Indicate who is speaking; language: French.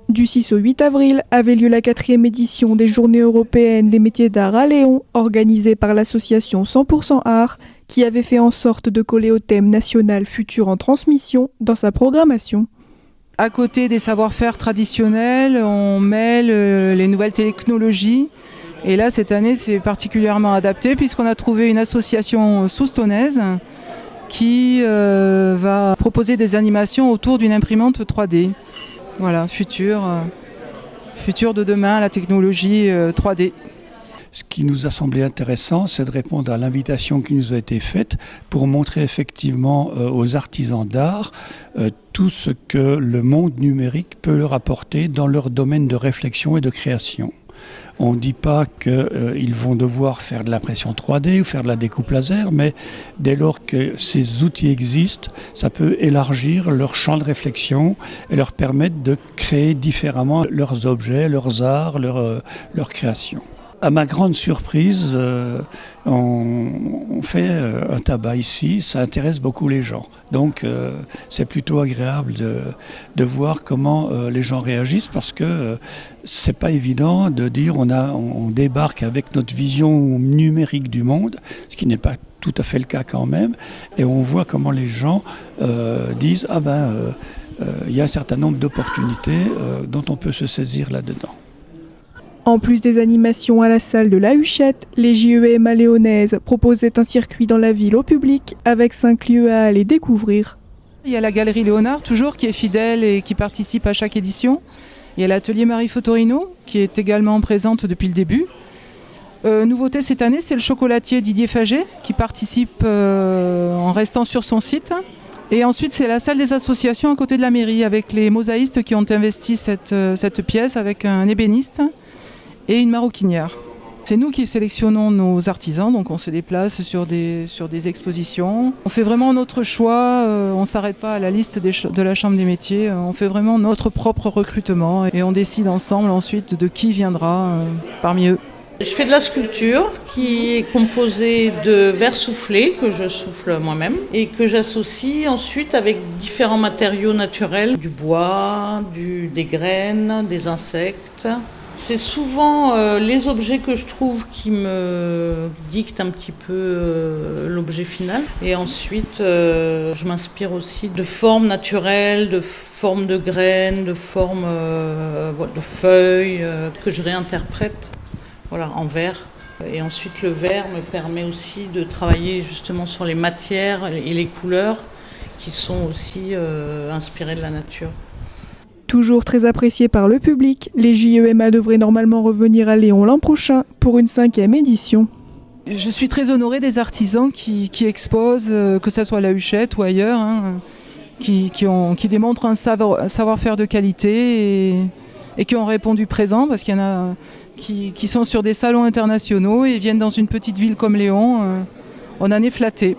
Speaker 1: Du 6 au 8 avril avait lieu la 4e édition des Journées européennes des métiers d'art à Léon, organisée par l'association 100% Art, qui avait fait en sorte de coller au thème national futur en transmission dans sa programmation.
Speaker 2: À côté des savoir-faire traditionnels, on mêle les nouvelles technologies. Et là, cette année, c'est particulièrement adapté puisqu'on a trouvé une association soustanaise qui va proposer des animations autour d'une imprimante 3D. Voilà, futur de demain, la technologie 3D.
Speaker 3: Ce qui nous a semblé intéressant, c'est de répondre à l'invitation qui nous a été faite pour montrer effectivement aux artisans d'art tout ce que le monde numérique peut leur apporter dans leur domaine de réflexion et de création. On ne dit pas qu'ils vont devoir faire de l'impression 3D ou faire de la découpe laser, mais dès lors que ces outils existent, ça peut élargir leur champ de réflexion et leur permettre de créer différemment leurs objets, leurs arts, leurs créations. À ma grande surprise, on fait un tabac ici, ça intéresse beaucoup les gens. Donc c'est plutôt agréable de voir comment les gens réagissent parce que c'est pas évident de dire on débarque avec notre vision numérique du monde, ce qui n'est pas tout à fait le cas quand même, et on voit comment les gens disent il y a un certain nombre d'opportunités dont on peut se saisir là-dedans.
Speaker 1: En plus des animations à la salle de la Huchette, les JEMA léonaises proposaient un circuit dans la ville au public avec 5 lieux à aller découvrir.
Speaker 2: Il y a la Galerie Léonard, toujours, qui est fidèle et qui participe à chaque édition. Il y a l'atelier Marie Fotorino, qui est également présente depuis le début. Nouveauté cette année, c'est le chocolatier Didier Faget, qui participe en restant sur son site. Et ensuite, c'est la salle des associations à côté de la mairie, avec les mosaïstes qui ont investi cette pièce avec un ébéniste et une maroquinière. C'est nous qui sélectionnons nos artisans, donc on se déplace sur des expositions. On fait vraiment notre choix, on ne s'arrête pas à la liste de la Chambre des métiers, on fait vraiment notre propre recrutement et on décide ensemble ensuite de qui viendra parmi eux.
Speaker 4: Je fais de la sculpture qui est composée de verre soufflé que je souffle moi-même et que j'associe ensuite avec différents matériaux naturels, du bois, des graines, des insectes. C'est souvent les objets que je trouve qui me dictent un petit peu l'objet final. Et ensuite, je m'inspire aussi de formes naturelles, de formes de graines, de formes de feuilles que je réinterprète en verre. Et ensuite, le verre me permet aussi de travailler justement sur les matières et les couleurs qui sont aussi inspirées de la nature.
Speaker 1: Toujours très apprécié par le public, les JEMA devraient normalement revenir à Léon l'an prochain pour une 5e édition.
Speaker 2: Je suis très honorée des artisans qui exposent, que ce soit à la Huchette ou ailleurs, qui démontrent un savoir-faire de qualité et qui ont répondu présent, parce qu'il y en a qui sont sur des salons internationaux et viennent dans une petite ville comme Léon. On en est flattés.